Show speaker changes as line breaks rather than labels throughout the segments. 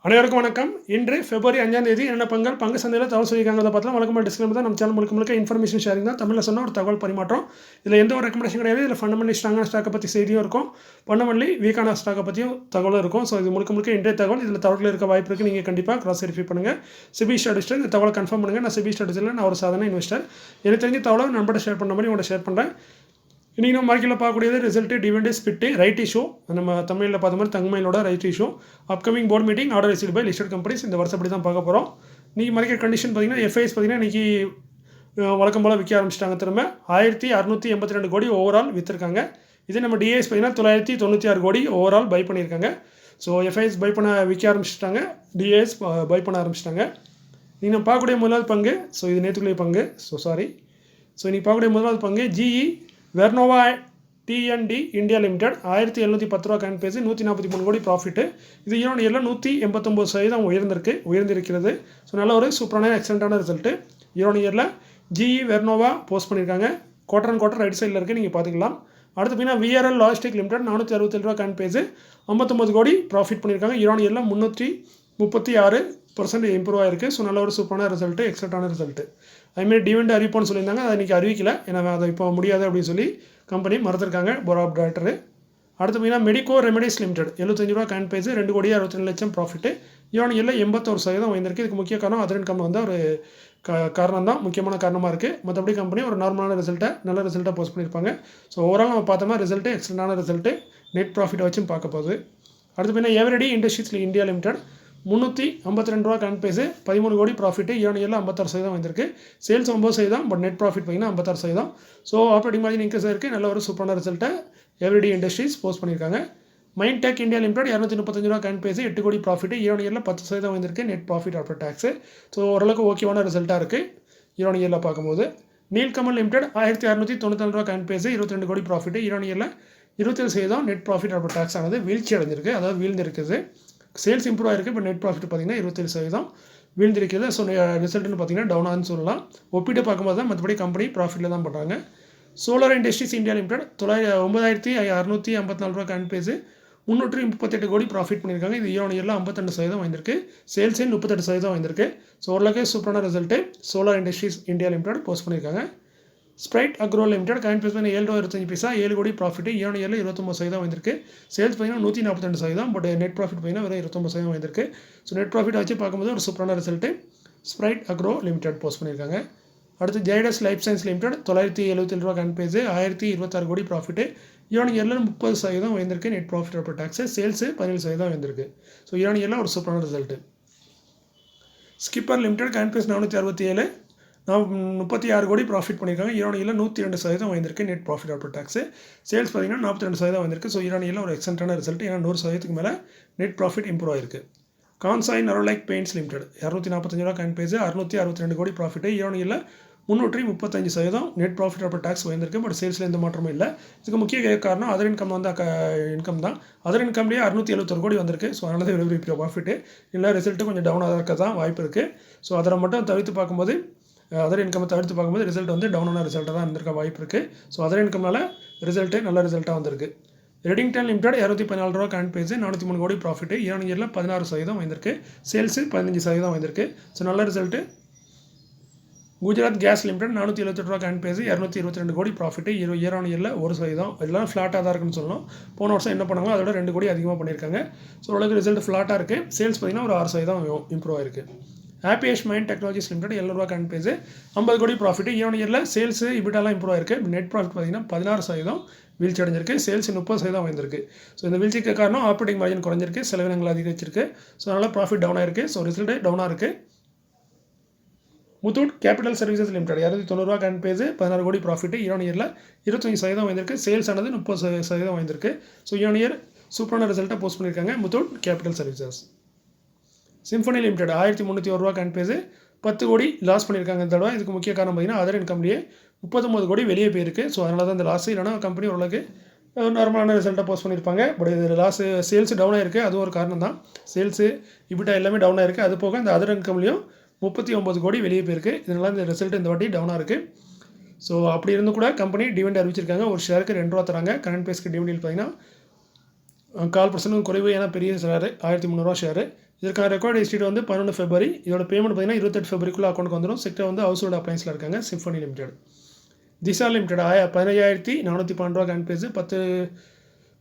அனைவருக்கும் வணக்கம். இன்று பிப்ரவரி 5ஆம் தேதி என்ன பங்கு சந்தையில் தகவல் சொல்லியிருக்காங்க பார்த்தா வழக்கமாக டிஸ்கிளைமர் தான். நம்ம சேனல் முழுக்க இன்ஃபர்மேஷன் ஷேரிங் தான். தமிழில் சொன்ன ஒரு தகவல் பரிமாற்றம். இதில் எந்த ஒரு ரெக்கமெண்டேஷன் கிடையாது. இதில் ஃபண்டமெண்டலி ஸ்ட்ராங்கான ஸ்டாக்கை பற்றி செய்தியும் இருக்கும், ஃபண்டமெண்டலி வீக்கான ஸ்டாக்கை பற்றியும் தகவலும் இருக்கும். ஸோ இது முழுக்க இன்றைய தகவல். இதில் தகவல் இருக்க வாய்ப்பு இருக்குது. நீங்கள் கண்டிப்பாக கிராஸ் வெரிஃபை பண்ணுங்கள். செபி ஸ்டடிஸ்டர் இந்த தகவலை கன்ஃபார்ம் பண்ணுங்கள். நான் செபி ஸ்டடிஸில் நான் ஒரு சாதாரண இன்வெஸ்டர். எனக்கு தெரிஞ்ச தகவலை நண்பர்கிட்ட ஷேர் பண்ண மாதிரி உங்கள்கிட்ட ஷேர் பண்ணுறேன். இன்றைக்கி நம்ம மார்க்கெட்டில் பார்க்கக்கூடியது result, dividend, split, right issue. நம்ம தமிழில் பார்த்த மாதிரி தங்கமயிலோட right issue, upcoming board meeting, order received by listed companies. இந்த வருஷப்படி தான் பார்க்க போகிறோம். இன்றைக்கி மார்க்கெட் கண்டிஷன் பார்த்திங்கன்னா எஃப்ஐஎஸ் பார்த்திங்கன்னா இன்றைக்கி வழக்கம் போல் விற்க ஆரம்பிச்சிட்டாங்க. திரும்ப 1682 கோடி ஓவரால் விற்றுருக்காங்க. இதே நம்ம டிஏஎஸ் பார்த்திங்கன்னா 996 கோடி ஓவரால் பை பண்ணியிருக்காங்க. ஸோ எஃப்ஐஎஸ் பை பண்ண விற்க ஆரம்பிச்சிட்டாங்க, டிஏஎஸ் பை பண்ண ஆரம்பிச்சிட்டாங்க. நீங்கள் நம்ம பார்க்கக்கூடிய முதலாவது பங்கு, ஸோ இது நேற்றுக்குள்ளே பங்கு, ஸோ இன்றைக்கி பார்க்கக்கூடிய முதலாவது பங்கு ஜிஇ வெர்னோவா டிஎன்டி இந்தியா லிமிடெட் 1710 ரூபா கரண்ட் பேஸ், 143 கோடி ப்ராஃபிட்டு. இது இயர்ல 189% உயர்ந்திருக்கிறது. ஸோ நல்ல ஒரு சூப்பரான எக்ஸலண்ட்டான ரிசல்ட்டு. இயரில் ஜிஇ வெர்னோவா போஸ்ட் பண்ணியிருக்காங்க. குவார்டர் அண்ட் குவார்டர் ரைட் சைடில் இருக்குது, நீங்கள் பார்த்துக்கலாம். அடுத்து பார்த்தீங்கன்னா விஆர்எல் லாஜிஸ்டிக் லிமிடெட் 467 ரூபா கரண்ட் பேஸ், 59 கோடி ப்ராஃபிட் பண்ணியிருக்காங்க. இயரில் 336% இம்ப்ரூவ் ஆகிருக்கு. ஸோ நல்ல ஒரு சூப்பரான ரிசல்ட்டு, எக்ஸலண்ட்டான ரிசல்ட்டு. அதுமாரி டிவிடெண்ட் அறிவிப்போன்னு சொல்லியிருந்தாங்க, அதை இன்றைக்கி அறிவிக்கல, ஏன்னா அதை இப்போ முடியாது அப்படின்னு சொல்லி கம்பெனி மறந்துருக்காங்க போர்ட் ஆஃப் டைரக்டரு. அடுத்து பார்த்தீங்கன்னா மெடிக்கோ ரெமெடிஸ் லிமிடெட் 75 ரூபா கரண்ட் பேஸ், 2 கோடி 62 லட்சம் ப்ராஃபிட்டு. இயரில் 81% உயர்ந்திருக்கு. இதுக்கு முக்கிய காரணம் அதர் இன்கம் வந்து ஒரு காரணம் தான், முக்கியமான காரணமாக இருக்குது. மற்றபடி கம்பெனி ஒரு நார்மலான நல்ல ரிசல்ட்டாக போஸ்ட் பண்ணியிருப்பாங்க. ஸோ ஓவரால் நம்ம பார்த்தோம்னா ரிசல்ட்டு எக்ஸலண்டான ரிசல்ட்டு, நெட் ப்ராஃபிட் வச்சும் பார்க்க போகுது. அடுத்து பார்த்தீங்கன்னா எவரிடி இண்டஸ்ட்ரீஸ் இந்தியா லிமிடெட் 352 ரூபா கரண்ட் பேஸு, 13 கோடி ப்ராஃபிட்டு. இயரில் 56% வந்திருக்கு. சேல்ஸ் 9%, பட் நெட் ப்ராஃபிட் பார்த்தீங்கன்னா 56%. ஸோ ஆப்ரேட்டிங் மார்ஜின் இன்க்ரீஸ் ஆகிருக்கு. நல்ல ஒரு சூப்பரான ரிசல்ட்டை எவரிடி இண்டஸ்ட்ரீஸ் போஸ்ட் பண்ணியிருக்காங்க. மைண்ட் டெக் இந்தியா லிமிடெட் 235 ரூபா கரண்ட் பேஸு, 8 கோடி ப்ராஃபிட்டு. இயரில் 10% வந்திருக்கு. Net profit after tax. So ஓரளவுக்கு ஓகேவான ரிசல்ட்டாக இருக்குது இயரில் பார்க்கும்போது. நீல்கமல் லிமிடெட் 1694 ரூபா கரண்ட் பேஸு, 22 கோடி ப்ராஃபிட்டு. இயரில் 27% நெட் ப்ராஃபிட் ஆஃப்டர் டேக்ஸ் ஆனது வீழ்ச்சி அடைஞ்சிருக்கு, அதாவது வீழ்ந்திருக்குது. சேல்ஸ் இம்ப்ரூவ் ஆகிருக்கு, இப்போ நெட் ப்ராஃபிட் பார்த்திங்கன்னா 27% வீழ்ந்திருக்கிறது. ஸோ ரிசல்ட்னு பார்த்திங்கன்னா டவுனான்னு சொல்லலாம். ஒப்பிட்டு பார்க்கும்போது தான் மற்றபடி கம்பெனி ப்ராஃபிட்டில் தான் பண்ணுறாங்க. சோலார் இண்டஸ்ட்ரீஸ் இந்தியா லிமிடெட் 9654 ரூபா கரண்ட் பேஸு, 338 கோடி ப்ராஃபிட் பண்ணியிருக்காங்க. இது இயரில் 52% வந்திருக்கு. சேல்ஸே 38% வந்திருக்கு. ஸோ ஓரளவுக்கு சூப்பரான result solar industries India limited post பண்ணியிருக்காங்க. Sprite agro limited current base பண்ணி 7.25 7 கோடி ப்ராஃபிட்டு. இயரில் 29% வந்திருக்கு. சேல்ஸ் பார்த்தீங்கன்னா 142%, பட் நெட் ப்ராஃபிட் பார்த்தீங்கன்னா வெறும் 29% வந்திருக்கு. ஸோ நெட் ப்ராஃபிட் வச்சு பார்க்கும்போது ஒரு சூப்பரான result Sprite agro limited post பண்ணியிருக்காங்க. அடுத்து ஜைடஸ் லைஃப் சயின்ஸ் லிமிடெட் 977 ரூபா கரண்ட் பேஸு, 1026 கோடி ப்ராஃபிட்டு. இயரில் 30% வந்திருக்கு. Net profit after tax. Sales 17% வந்திருக்கு. ஸோ இயரில் ஒரு சூப்பரான ரிசல்ட்டு. ஸ்கிப்பர் லிமிடெட் கரண்ட் பேஸ் 467, 36 கோடி ப்ராஃபிட் பண்ணியிருக்காங்க. இயரில் 102% வந்திருக்கு. Net profit after tax. Sales பார்த்தீங்கன்னா 42% வந்திருக்கு. ஸோ இயரில் ஒரு எக்ஸலண்ட்டான ரிசல்ட், ஏன்னா 100%க்கு மேலே நெட் ப்ராஃபிட் இம்ப்ரூவ் ஆயிருக்கு. கான்சாய் நரோலைக் பெயிண்ட்ஸ் லிமிடெட் 245 ரூபா கரண்ட் பேஸு, 662 கோடி ப்ராஃபிட்டு. இயரில் 335% நெட் ப்ராஃபிட் ஆஃப்டர் டேக்ஸ் வந்திருக்கு. பட் சேல்ஸில் எந்த மாற்றமும் இல்லை. இதுக்கு முக்கிய காரணம் அதர் இன்கம் வந்து இன்கம் தான். அதர் இன்கம்லேயே 671 கோடி வந்திருக்கு. ஸோ அதனால தான் பெரிய ப்ராஃபிட்டு இல்லை. ரிசல்ட்டு கொஞ்சம் டவுனாக இருக்க தான் வாய்ப்பு இருக்குது. ஸோ அதை மட்டும் தவிர்த்து பார்க்கும்போது அதர் இன்கம் தவிர்த்து பார்க்கும்போது ரிசல்ட் வந்து டவுனான ரிசல்ட்டாக தான் இருந்திருக்க வாய்ப்பு இருக்குது. ஸோ அதர் இன்கம்னால ரிசல்ட்டு நல்ல ரிசல்ட்டாக வந்திருக்கு. ரெடிங்டன் லிமிடெட் 214 ரூபா கரண்ட் பேஸு, 403 கோடி ப்ராஃபிட்டு. இயரில் 16% வந்திருக்கு. சேல்ஸு 15% வந்திருக்கு. ஸோ நல்ல ரிசல்ட்டு. குஜராத் கேஸ் லிமிடெட் 478 ரூபா கரண்ட் பேஸு, 222 கோடி ப்ராஃபிட்டு. இயரில் 1%. இதெல்லாம் ஃப்ளாட்டாக தான் இருக்குன்னு சொல்லணும். போன வருஷம் என்ன பண்ணாங்களோ அதோட 2 கோடி அதிகமாக பண்ணியிருக்காங்க. ஸோ ஓரளவுக்கு ரிசல்ட் ஃப்ளாட்டாக இருக்குது. சேல்ஸ் பார்த்திங்கன்னா ஒரு 6% இம்ப்ரூவ் ஆயிருக்கு. ஹாப்பியஸ்ட் மைண்ட் டெக்னாலஜிஸ் லிமிடெட் 7 ரூபா கரண்ட் பேஸு, 50 கோடி ப்ராஃபிட்டு. இயரில் சேல்ஸு இபிட்டாலாம் இம்ப்ரூவ் ஆயிருக்கு. நெட் ப்ராஃபிட் பார்த்திங்கன்னா 16% வீழ்ச்சி அடைஞ்சிருக்கு. சேல்ஸ் 30% வந்திருக்கு. ஸோ இந்த வீழ்ச்சிக்கு காரணம் ஆப்ரேட்டிங் மார்ஜின் குறைஞ்சிருக்கு, செலவினங்கள் அதிகரிச்சிருக்கு. ஸோ அதனால் ப்ராஃபிட் டவுன் ஆயிருக்கு. ஸோ ரிசல்ட்டு டவுனாக இருக்குது. முத்தூட் கேபிட்டல் சர்வீசஸ் லிமிடெட் 290 ரூபா கரண்ட் பேஸு, 16 கோடி ப்ராஃபிட்டு. இயரில் 25% வந்திருக்கு. சேல்ஸ் ஆனது 30% வந்திருக்கு. ஸோ இயர் சூப்பரான ரிசல்ட்டாக போஸ்ட் பண்ணியிருக்காங்க Muthoot capital services. Symphony limited 1301 ரூபா கரண்ட் பேஸு, 10 கோடி லாஸ் பண்ணியிருக்காங்க இந்த தடவை. இதுக்கு முக்கிய காரணம் பார்த்திங்கன்னா அதர் இன்கம்லேயே 39 கோடி வெளியே போயிருக்கு. ஸோ அதனால தான் இந்த லாஸ். இல்லைனா கம்பெனி ஓரளவுக்கு நார்மலான ரிசல்ட்டாக போஸ்ட் பண்ணியிருப்பாங்க. பட் இது லாஸ், சேல்ஸு டவுன் ஆயிருக்கு. அது ஒரு காரணம் தான். சேல்ஸு இபிட்டா எல்லாமே டவுன் ஆயிருக்கு. அது போக இந்த அதர் இன்கம்லேயும் 39 கோடி வெளியே போயிருக்கு. இதனால் இந்த ரிசல்ட் இந்த வாட்டி டவுனாக இருக்குது. ஸோ அப்படி இருந்து கூட கம்பெனி டிவிடெண்ட் அறிவிச்சிருக்காங்க. ஒரு ஷேருக்கு 2 ரூபா தராங்க. கரண்ட் பேஸ்க்கு டிவிடெண்ட் பார்த்திங்கன்னா 4% குறைவு, ஏன்னா பெரிய ஷேரு 1300 ரூபா ஷேரு. இதற்கான ரெக்கார்ட் எஸ்டேட் வந்து 11 ஃபெப்ரவரி. இதோட பேமெண்ட் பார்த்தீங்கன்னா 28 ஃபெப்ரவரிக்குள்ளே அக்கௌண்ட்டுக்கு வந்துடும். செக்டர் வந்து ஹவுஸ் ஹோல்ட் அப்ளைன்ஸில் இருக்காங்க. Symphony limited. Disa limited 15,412 current base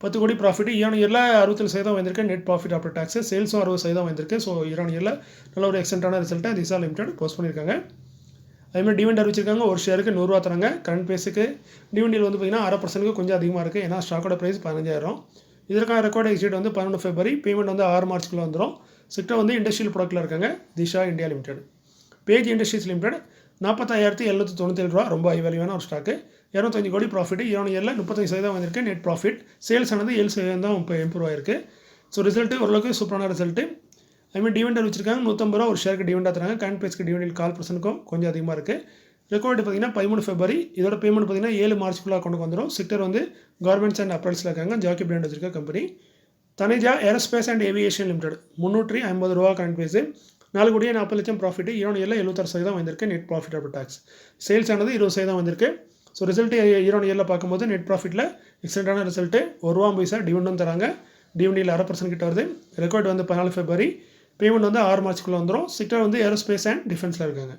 10 crore profit. இயர்ல 67% வந்திருக்கு. Net profit after tax. சேல்ஸும் 60% வந்திருக்கு. ஸோ இயர்ல நல்ல ஒரு எக்ஸலண்டான ரிசல்ட்டை திசா லிமிடெட் போஸ்ட் பண்ணியிருக்காங்க. அதேமாதிரி டிவிடெண்ட் அறிவிச்சிருக்காங்க. ஒரு ஷேருக்கு 100 ரூபா தராங்க. கரண்ட் பேஸுக்கு டிவிடெண்ட் வந்து பார்த்தீங்கன்னா 6% கொஞ்சம் அதிகமாக இருக்குது. ஏன்னா ஸ்டாக்கோட ப்ரைஸ் 15,000. இதற்கான ரெக்கார்ட் எக்ஸிட் வந்து 11 ஃபெப்ரவரி. பேமெண்ட் வந்து 6 மார்ச்சுக்குள்ளே வந்துடும். செக்டர் வந்து இண்டஸ்ட்ரியல் ப்ராடக்ட்டில் இருக்காங்க. Disha India limited. Page industries limited 45,797 ரூபா. ரொம்ப ஹை வேல்யூவான ஒரு ஸ்டாக்கு. 205 கோடி ப்ராஃபிட். இயர்ல 35% வந்திருக்கு. Net profit. சேல்ஸ் ஆனது 7% தான் இப்போ இம்ப்ரூவ் ஆயிருக்கு. ஸோ ரிசல்ட்டு ஓரளவுக்கு சூப்பரான ரிசல்ட்டு. அதுமாதிரி டிவிடெண்ட் வச்சிருக்காங்க. 150 ரூபா ஒரு ஷேருக்கு டிவிடெண்ட் தராங்க. கரண்ட் பேஸ்க்கு டிவிடெண்ட் 4%க்கும் கொஞ்சம் அதிகமாக இருக்குது. ரெக்கார்டு பார்த்தீங்கன்னா 13 ஃபெப்ரவரி. இதோட பேமெண்ட் பார்த்தீங்கன்னா 7 மார்ச்சுக்குள்ளே அக்கௌண்ட்டுக்கு வந்துடும். செக்டர் வந்து கார்மெண்ட்ஸ் அண்ட் அப்பரல்ஸில் இருக்காங்க. ஜாக்கி பிராண்ட் வச்சிருக்க company. Taneja aerospace and aviation limited 350 ரூபா கரண்ட் பேஸு. 4 கோடியே 40 லட்சம் ப்ராஃபிட். இயர்ல 76% வந்திருக்கு. Net profit after tax. Sales ஆனது 20% வந்திருக்கு. ஸோ ரிசல்ட்டு இயரில் பார்க்கும்போது நெட் ப்ராஃபிட்டில் எக்ஸலண்டான ரிசல்ட்டு. 1 ரூபா பைசா டிவிடெண்டும் தராங்க. டிவிடெண்டில் 6% கிட்ட வருது. ரெக்கார்டு வந்து 14 ஃபெப்ரவரி. பேமெண்ட் வந்து 6 மார்ச்சுக்குள்ளே வந்துடும். செக்டர் வந்து ஏரோஸ்பேஸ் அண்ட் டிஃபென்ஸில் இருக்காங்க.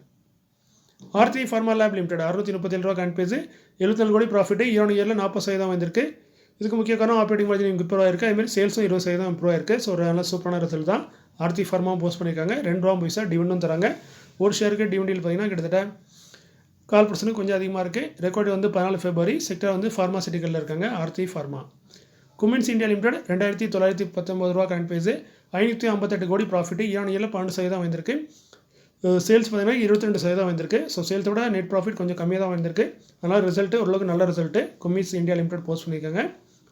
ஆர்த்தி ஃபார்மா லேப் லிமிடெட் 637 ரூபா கரண்ட் பேஸு. 74 கோடி ப்ராஃபிட். இயர்ல 40% வந்திருக்கு. இதுக்கு முக்கிய காரணம் ஆப்ரேட்டிங் மார்ஜின் இம்ப்ரூவ் ஆயிருக்கு. அதுமாதிரி சேல்ஸும் 20% இம்ப்ரூவ் ஆயிருக்கு. ஸோ ஒரு நல்ல சூப்பரான ரிசல்ட் தான். ஆர்த்தி ஃபார்மாவும் போஸ்ட் பண்ணியிருக்காங்க. 2 ரூபா பைசா டிவிடெண்டும் தராங்க. ஒரு ஷேருக்கு டிவிடெண்ட் பார்த்தீங்கன்னா கிட்டத்தட்ட 4% கொஞ்சம் அதிகமாக இருக்குது. ரெக்கார்டு வந்து 14 ஃபெப்ரவரி. செக்டர் வந்து ஃபார்மாசிட்டிக்கலில் இருக்காங்க. Aarti Pharma. Cummins India Limited 2,919 ரூபா கரண்ட் பேஸு. 558 கோடி ப்ராஃபிட். இயர்ல 12% வந்திருக்கு. சேல்ஸ் பார்த்தீங்கன்னா 22% வந்திருக்கு. ஸோ சேல்ஸோட நெட் ப்ராஃபிட் கொஞ்சம் கம்மியாக தான் வந்திருக்கு. அதனால் ரிசல்ட்டு ஓரளவுக்கு நல்ல result Cummins India limited post பண்ணியிருக்காங்க.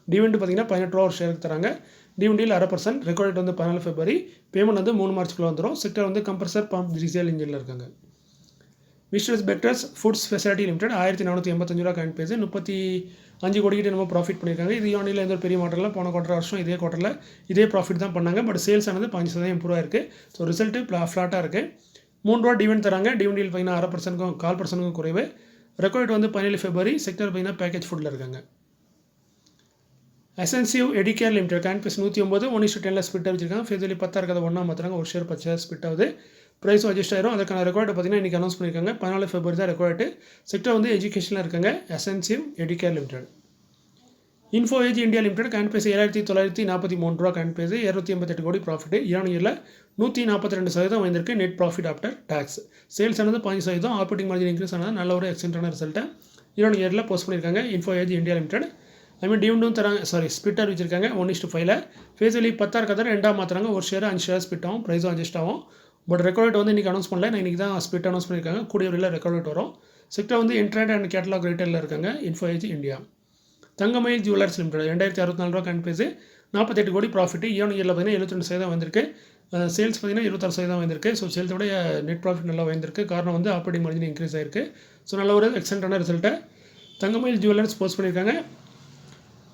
டிவிடெண்ட் பார்த்தீங்கன்னா 18 ரூபா ஒரு ஷேருக்கு தராங்க. டிவிடெண்டில் 6%. ரெக்கார்ட் வந்து 14 ஃபெப்ரவரி. பேமெண்ட் வந்து 3 மார்ச்சுக்குள்ளே வந்துடும். செக்டர் வந்து கம்ப்ரஸர் பம்ப் டீசல் இன்ஜினில் இருக்காங்க. விஸ்வஸ் பெக்டர்ஸ் ஃபுட்ஸ் ஸ்பெஷாலிட்டி லிமிடெட் 1,485 ரூபா கரண்ட் பேஸு. 35 கோடிக்கிட்ட நம்ம ப்ராஃபிட் பண்ணியிருக்காங்க. இது இயர்ல எந்த ஒரு பெரிய மாடலில் போன வருஷம் இதே குவார்ட்டரில் இதே ப்ராஃபிட் தான் பண்ணாங்க. பட் சேல்ஸ் ஆனது 5% இம்ப்ரூவ் ஆயிருக்கு. ஸோ ரிசல்ட்டு ஃப்ளாட்டாக இருக்குது. 3 ரூபா டிவிடெண்ட் தராங்க. டிவிடெண்டில் பார்த்தீங்கன்னா 6%க்கும் 4%க்கும் குறைவு. ரெக்கார்ட் வந்து 17 ஃபெப்ரவரி. செக்டர் பார்த்தீங்கன்னா பேக்கேஜ் ஃபுட்டில் இருக்காங்க. எசென்சிவ் Educare limited current base 109 1:10 split வச்சிருக்காங்க. ஃபேஸ்லி 10 இருக்கிறத ஒன்றா மாற்றுறாங்க. ஒரு ஷேர் 10 ஷேர் ஸ்பிட் ஆகுது. ப்ரைஸும் அட்ஜஸ்ட் ஆயிரும். அதுக்கான ரெக்கார்டு பார்த்தீங்கன்னா இன்றைக்கி அனௌன்ஸ் பண்ணியிருக்காங்க. 14 ஃபெப்ரவரி தான் ரெக்கார்டு. செக்டர் வந்து எஜுகேஷனில் இருக்காங்க. எசென்சிவ் Educare limited. Info Edge India limited current base 7,943 ரூபா கரண்ட் பேஸ். 288 கோடி ப்ராஃபிட். இயர்ல 142% வந்திருக்கு. Net profit after tax. Sales ஆனது 5%. ஆப்ரேட்டிங் மார்ஜின் இன்க்ரீஸ் ஆனது நல்ல ஒரு எக்ஸலண்டான ரிசல்ட்டை இயர்ல போஸ்ட் பண்ணியிருக்காங்க. Info Edge India limited. அதுமாதிரி டிவிடெண்டும் தராங்க. ஸ்பிட் அறிவிச்சிருக்காங்க 1:5. ஃபேஸ்லி 10 இருக்கிறத 2 மாற்றுறாங்க. ஒரு ஷேர் 5 ஷேர் ஸ்பிட் ஆகும். ப்ரைஸும் அட்ஜஸ்ட் ஆகும். பட் ரெக்கார்ட் வந்து இன்றைக்கி அனௌன்ஸ் பண்ணல. நான் இன்றைக்கி தான் ஸ்பிட் அனௌன்ஸ் பண்ணியிருக்காங்க. கூடிய வரையில் ரெக்கார்ட் வரும். செக்டர் வந்து இன்ட்ராட் அண்ட் கேட்டலாக் ரீட்டைலில் இருக்காங்க. Info Edge India. Thangamayil jewellers limited 2,064 ரூபா கரண்ட் பேஸு. 48 கோடி ப்ராஃபிட். இயர்ல பார்த்தீங்கன்னா 72% வந்திருக்கு. சேல்ஸ் பார்த்தீங்கன்னா 26% வந்திருக்கு. ஸோ சேல்ஸோட நெட் ப்ராஃபிட் நல்லா வந்திருக்கு. காரணம் வந்து ஆப்ரேட்டிங் மார்ஜின் இன்க்ரீஸ் ஆயிருக்கு. ஸோ நல்ல ஒரு எக்ஸலண்டான ரிசல்ட்டை தங்கமயில் ஜுவல்லர்ஸ் போஸ்ட் பண்ணியிருக்காங்க.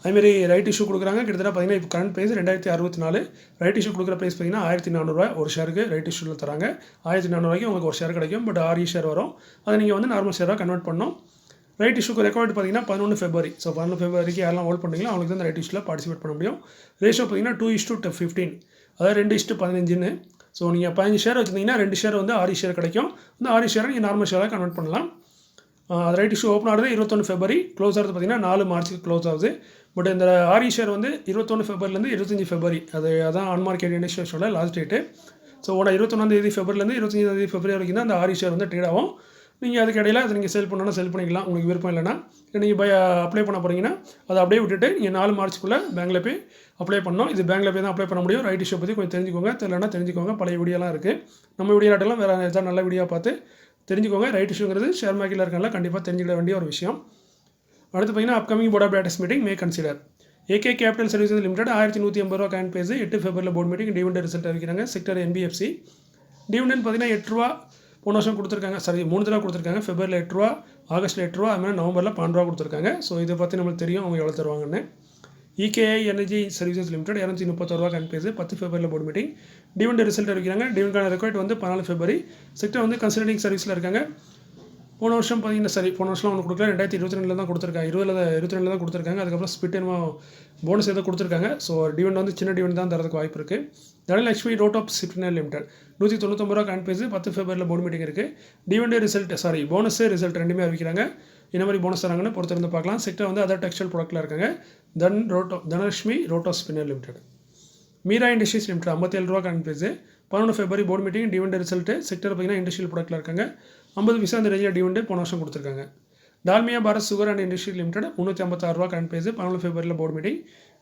அதுமாரி ரைட் இஷ்யூ கொடுக்குறாங்க. கிட்டத்தட்ட பார்த்தீங்கன்னா இப்போ கரண்ட் ப்ரைஸ் 2,064. ரைட் இஷ்யூ கொடுக்குற ப்ரைஸ் பார்த்தீங்கன்னா 1,400 ரூபா ஒரு ஷேருக்கு ரைட் இஷ்யூவில் தராங்க. 1,400 ரூபாய்க்கு உங்களுக்கு ஒரு ஷேர் கிடைக்கும். பட் 6 ஷேர் வரும். அதை நீங்கள் வந்து நார்மல் ஷேராக கன்வெர்ட் பண்ணணும். ரைட் இஷ்யூக்கு ரெக்கார்டு பார்த்தீங்கன்னா 11 ஃபெப்ரவரி. ஸோ 11 ஃபெப்ரவரிக்கு யாரெல்லாம் ஹோல்ட் பண்ணுறீங்களோ அவங்களுக்கு தான் இந்த ரைட் இஷ்யூவில் பார்ட்டிசிபேட் பண்ண முடியும். ரேஷியோ பார்த்தீங்கன்னா 2:15. அதாவது 2:15. ஸோ நீங்கள் 15 ஷேர் வச்சுருந்தீங்கன்னா 2 ஷேர் வந்து 6 ஷேர் கிடைக்கும். அந்த 6 ஷேரை நீங்கள் நார்மல் ஷேராக கன்வெர்ட் பண்ணலாம். ரைட் இஷ்யூ ஓப்பன் ஆகிறது 21 ஃபெப்ரவரி. க்ளோஸ் ஆகிறது பார்த்தீங்கன்னா 4 மார்ச்சுக்கு க்ளோஸ் ஆகுது. பட் இந்த 6 ஷேர் வந்து 21 ஃபெப்ரவரிலேருந்து 25 ஃபெப்ரவரி. அதான் ஆன்மார்க்கெட் இண்டஸ்ட்ரீஸோட லாஸ்ட் டேட்டு. ஸோ 21 ஃபெப்ரவரிலேருந்து 25 ஃபெப்ரவரி வரைக்கும் தான் அந்த 6 ஷேர் வந்து ட்ரேட் ஆகும். நீங்கள் அதுக்கு இடையில அதை நீங்கள் செல் பண்ணணும்னா செல் பண்ணிக்கலாம். உங்களுக்கு விருப்பம் இல்லைனா நீங்கள் அப்ளை பண்ண போகிறீங்கன்னா அதை அப்படியே விட்டுட்டு நீங்கள் 4 மார்ச்சுக்குள்ளே பேங்கில் போய் அப்ளை பண்ணணும். இது பேங்கில் போய் தான் அப்ளை பண்ண முடியும். ரைட் இஷ்யூ பற்றி கொஞ்சம் தெரிஞ்சுக்கோங்க. தெரியலனா தெரிஞ்சுக்கோங்க. பழைய வீடியோலாம் இருக்குது. நம்ம வீடியோட்டெல்லாம் வேறு ஏதாவது நல்ல வீடியோ பார்த்து தெரிஞ்சுக்கோங்க. ரைட் இஷ்யூங்கிறது ஷேர் மார்க்கெட்டில் இருக்கனால கண்டிப்பாக தெரிஞ்சுக்க வேண்டிய ஒரு விஷயம். அடுத்து பார்த்தீங்கன்னா upcoming board of directors meeting may consider. AK capital services limited 1,180 ரூபா கரண்ட் பேஸ். 8 ஃபெப்ரவரியில் போர்ட் மீட்டிங் டிவிடெண்ட் ரிசல்ட் அறிவிக்கிறாங்க. Sector NBFC. டிவிடெண்ட் பார்த்தீங்கன்னா 8 ரூபா போன வருஷம் கொடுத்துருக்காங்க. 3 தடவை கொடுத்துருக்காங்க. ஃபெப்ரவரியில் 8 ரூபா, ஆகஸ்ட்டில் 8 ரூபா, அதுமாதிரி நவம்பரில் 12 ரூபா கொடுத்துருக்காங்க. ஸோ இதை பற்றி நம்மளுக்கு தெரியும் அவங்க எவ்வளோ தருவாங்கன்னு. இகேஐ எனர்ஜி சர்வீசஸ் லிமிடெட் 231 ரூபா கரண்ட் பேஸ். 10 ஃபெப்ரவரியில் போர்ட் மீட்டிங் டிவிடெண்ட் ரிசல்ட் அறிவிக்கிறாங்க. டிவிடெண்டான ரெக்கார்ட் வந்து 14 ஃபெப்ரவரி. செக்டர் வந்து கன்சல்டிங் சர்வீஸில் இருக்காங்க. போன வருஷம் பார்த்தீங்கன்னா போன வருஷம் ஒன்று கொடுக்கல, 2022 தான் கொடுத்துருக்காங்க, 22 தான் கொடுத்துருக்காங்க. அதுக்கப்புறம் ஸ்பிட் என்னமோ போனஸ் ஏதோ கொடுத்துருக்காங்க. ஸோ டிவிடெண்ட் வந்து சின்ன டிவிடெண்ட் தான் தரதுக்கு வாய்ப்பு இருக்குது. தனலட்சுமி ரோட்டாப் ஸ்பின்னர் லிமிடெட் 199 ரூபா காயின் பேஸ், 10 ஃபெப்ரவரியில் போர்டு மீட்டிங் இருக்குது. டிவிடெண்ட் ரிசல்ட் போனஸ் ரிசல்ட் ரெண்டுமே அறிவிக்கிறாங்க. என்ன மாதிரி போனஸ் தராங்கன்னு பொறுத்திருந்து பார்க்கலாம். செக்டர் வந்து அதர் டெக்ஸ்டைல் ப்ராடக்ட்டில் இருக்காங்க. Dhanalakshmi Roto spinner limited. Meera industries limited 57 ரூபா coin base, 11 February board meeting. Dividend result sector பார்த்தீங்கன்னா இண்டஸ்ட்ரியல் ப்ராடக்ட்டில் இருக்காங்க. 50 பைசா அந்த ரேஞ்சில் டிவிடெண்ட் போன வருஷம் கொடுத்துருக்காங்க. Dalmia Bharat sugar and industry limited 356 ரூபா காயின் பேஸ், 11 ஃபெப்ரவரியில் board meeting.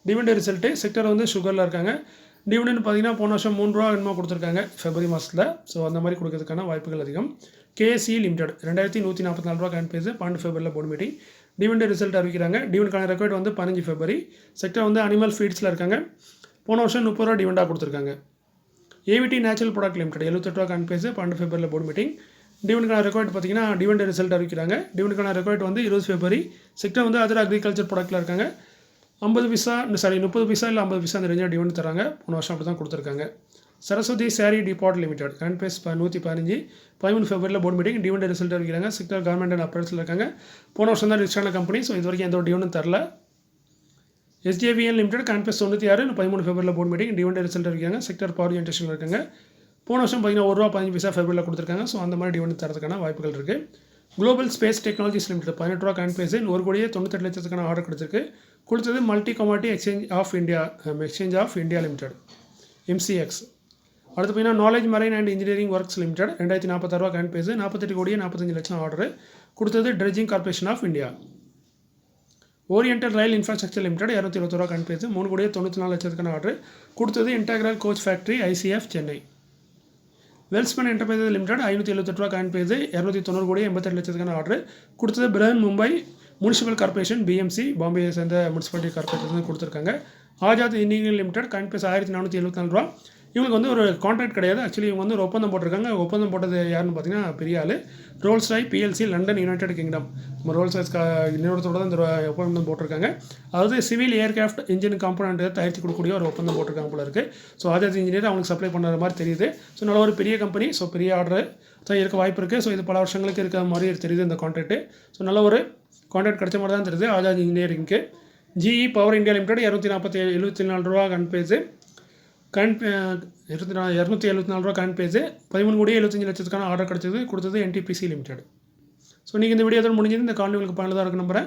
Dividend result sector வந்து சுகரில் இருக்காங்க. டிவிடெண்ட் பார்த்தீங்கன்னா போன வருஷம் 3 ரூபா என்னமோ கொடுத்துருக்காங்க ஃபெப்ரவரி மாதத்தில். ஸோ அந்த மாதிரி கொடுக்கறதுக்கான வாய்ப்புகள் அதிகம். கேஎஸ்சி லிமிடெட் 2144 ரூபா காயின் பேஸ், 12 ஃபெப்ரவரியில் போர்டு மீட்டிங். டிவிடெண்ட் ரிசல்ட் அறிவிக்கிறாங்க. டிவிடெண்ட்கான ரெக்கார்ட் வந்து 15 ஃபெப்ரவரி. செக்டர் வந்து அனிமல் ஃபீட்ஸில் இருக்காங்க. போன வருஷம் 30 ரூபா டிவிடெண்டாக கொடுத்துருக்காங்க. ஏவிடி நேச்சுரல் ப்ராடக்ட் லிமிடெட் 78 ரூபா காயின் பேஸ், 12 ஃபெப்ரவரியில் போர்டு மீட்டிங். டிவிடெண்ட்கான ரெக்கார்ட் பார்த்தீங்கன்னா டிவிடெண்ட் ரிசல்ட் அறிவிக்கிறாங்க. டிவிடெண்ட்கான ரெக்கார்ட் வந்து 20 ஃபெப்ரவரி. செக்டர் வந்து அதர் அக்ரிகல்ச்சர் ப்ராடக்ட்டில் இருக்காங்க. 30 பைசா இல்லை 50 பைசா அந்த ரேஞ்சில் டிவிடெண்ட் தராங்க. போன வருஷம் அப்படி தான் கொடுத்துருக்காங்க. Saraswati sari depot limited coin base 115, 13 ஃபெப்ரவரியில் போர்டு மீட்டிங். டிவிடெண்ட் ரிசல்ட் அறிவிக்கிறாங்க. செக்டர் கவர்மெண்ட் அண்ட் அப்ரேட்ஸில் இருக்காங்க. போன வருஷம் தான் ரிஜிஸ்டரான கம்பெனி. ஸோ இது வரைக்கும் எந்த ஒரு டிவிடெண்ட் தரல. எஸ்ஜேவிஎன் லிமிடெட் காயின் பேஸ் 96, 13 ஃபெப்ரவரியில் போர்டு மீட்டிங். டிவிடெண்ட் ரிசல்ட் அறிவிக்கிறாங்க. செக்டர் பவர் ஜென்ரேஷனில் இருக்காங்க. போன வருஷம் பார்த்தீங்கன்னா 1 ரூபா 15 பைசா ஃபெப்ரவரியில் கொடுத்துருக்காங்க. ஸோ அந்த மாதிரி டிவிடெண்ட் தரதுக்கான வாய்ப்புகள் இருக்குது. குளோபல் ஸ்பேஸ் டெக்னாலஜிஸ் லிமிடெட் 18 ரூபா காயின் பேஸ், 1,98 லட்சத்துக்கான ஆர்டர் கொடுத்துருக்கு. கொடுத்தது multi commodity exchange of India limited MCX. அடுத்து பார்த்தீங்கன்னா knowledge marine and engineering works limited 2046 ரூபா காயின் பேஸ், 48,45 லட்சம் ஆர்டர் கொடுத்தது dredging corporation of India. Oriental rail infrastructure limited 220 ரூபா coin base, 3,94 லட்சத்துக்கான ஆர்டர் கொடுத்தது integral coach factory ICF Chennai. Welspun enterprises limited 578 ரூபா coin base, 290,88 லட்சத்துக்கான ஆர்டர் கொடுத்தது Brihan Mumbai municipal corporation BMC Bombay சேர்ந்த முனிசிபாலிட்டி கார்பரேஷன் கொடுத்துருக்காங்க. Azad Indian limited coin base 1474 ரூபா. இவங்களுக்கு வந்து ஒரு கான்ட்ராக்ட் கிடையாது. ஆக்சுவலி இவங்க வந்து ஒரு ஒப்பந்தம் போட்டிருக்காங்க. ஒப்பந்தம் போட்டது யாருன்னு பார்த்தீங்கன்னா பெரிய ஆள் Rolle's Rai PLC London United kingdom. நம்ம ரோல்ஸ் ராய்ஸ் நிறுவனத்தோட தான் இந்த ஒப்பந்தம் போட்டிருக்காங்க. அதாவது சிவில் ஏர்கிராஃப்ட் இன்ஜின் காம்பனண்ட் தயாரித்து கொடுக்கக்கூடிய ஒரு ஒப்பந்தம் போட்டிருக்காங்க போல இருக்குது. ஸோ ஆஜாத் இன்ஜினியர் அவங்களுக்கு சப்ளை பண்ணுற மாதிரி தெரியுது. ஸோ நல்ல ஒரு பெரிய கம்பெனி. ஸோ பெரிய ஆர்டர் தான் இருக்க வாய்ப்பு இருக்குது. ஸோ இது பல வருஷங்களுக்கு இருக்க மாதிரி தெரியுது இந்த கான்ட்ராக்ட். ஸோ நல்ல ஒரு கான்ட்ராக்ட் கிடைச்ச மாதிரி தான் தெரியுது Azad இன்ஜினியரிங்க்கு. GE power India limited 274 ரூபா காயின் பேஸ், 274 ரூபா காயின் பேஸ், 13,75 லட்சத்துக்கான ஆர்டர் கிடச்சது கொடுத்தது NTPC லிமிடெட். ஸோ நீங்கள் இந்த வீடியோ முடிஞ்சது. இந்த காணொலி உங்களுக்கு பயனுள்ளதாக இருக்கு நம்புறேன்.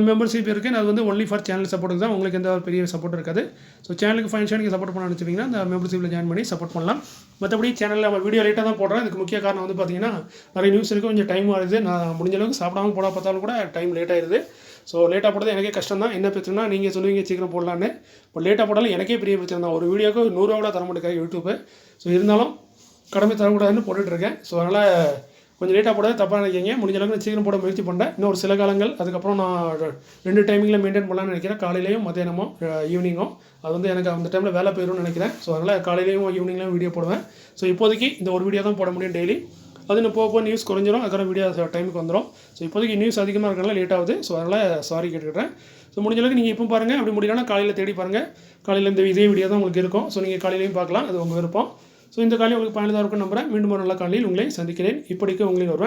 மெம்பர்ஷிப் இருக்குது. அது வந்து ஒன்லி ஃபார் சேனல் சப்போர்ட்டுக்கு தான். உங்களுக்கு எந்த ஒரு பெரிய சப்போர்ட் இருக்காது. ஸோ சேனலுக்கு ஃபைனான்ஷியல் நீங்கள் சப்போர்ட் பண்ண நினச்சிங்கன்னா அந்த மெம்பர்ஷிப்பில் ஜாயின் பண்ணி சப்போர்ட் பண்ணலாம். மற்றபடி சேனலில் நம்ம வீடியோ லேட்டாக தான் போடுறேன். இதுக்கு முக்கிய காரணம் வந்து பார்த்தீங்கன்னா நிறைய நியூஸ் இருக்குது, கொஞ்சம் டைம் ஆகுது. நான் முடிஞ்ச அளவுக்கு சாப்பிடாமல் போட பார்த்தாலும் கூட டைம் லேட் ஆயிடுது. ஸோ லேட்டாக போடுறது எனக்கே கஷ்டம் தான். என்ன பிரச்சனைனா நீங்கள் சொல்லுவீங்க சீக்கிரம் போடலான்னு. இப்போ லேட்டாக போட்டாலும் எனக்கே பெரிய பிரச்சனை தான். ஒரு வீடியோக்கு 100 ரூபா கூட தர மாட்டேங்காது யூடியூப்பு. ஸோ இருந்தாலும் கடமை தரக்கூடாதுன்னு போட்டுட்ருக்கேன். ஸோ அதனால் கொஞ்சம் லேட்டாக போட தப்பாக நினைக்கிங்க. முடிஞ்ச அளவுக்கு நான் சீக்கிரம் போட முயற்சி பண்ணுறேன். இன்னும் ஒரு சில காலங்கள் அதுக்கப்புறம் நான் 2 டைமிங்கில் மெயின்டைன் பண்ணலான்னு நினைக்கிறேன். காலையிலையும் மத்தியானமும் ஈவினிங்கும். அது வந்து எனக்கு அந்த டைமில் வேலை போயிடும்னு நினைக்கிறேன். ஸோ அதனால் காலையிலையும் ஈவினிங்லையும் வீடியோ போடுவேன். ஸோ இப்போதைக்கு இந்த ஒரு வீடியோ தான் போட முடியும் டெய்லி. அது இன்னும் போக நியூஸ் குறைஞ்சிரும். அதுக்கப்புறம் வீடியோ டைமுக்கு வந்துடும். ஸோ இப்போதைக்கு நியூஸ் அதிகமாக இருக்கிறனால லேட் ஆகுது. ஸோ அதனால் சாரி கேட்டுக்கிறேன். ஸோ முடிஞ்ச அளவுக்கு நீங்கள் இப்போ பாருங்கள். அப்படி முடியலன்னா காலையில் தேடி பாருங்கள். காலையில் இதே வீடியோ தான் உங்களுக்கு இருக்கும். ஸோ நீங்கள் காலையிலையும் பார்க்கலாம். அது உங்கள் விருப்பம். ஸோ இந்த காலையில் உங்களுக்கு பயனுள்ளதாக இருக்கும் நம்புறேன். மீண்டும் ஒரு நல்ல காலையில் உங்களை சந்திக்கிறேன். இப்படிக்கு உங்களின் ஒருவன்.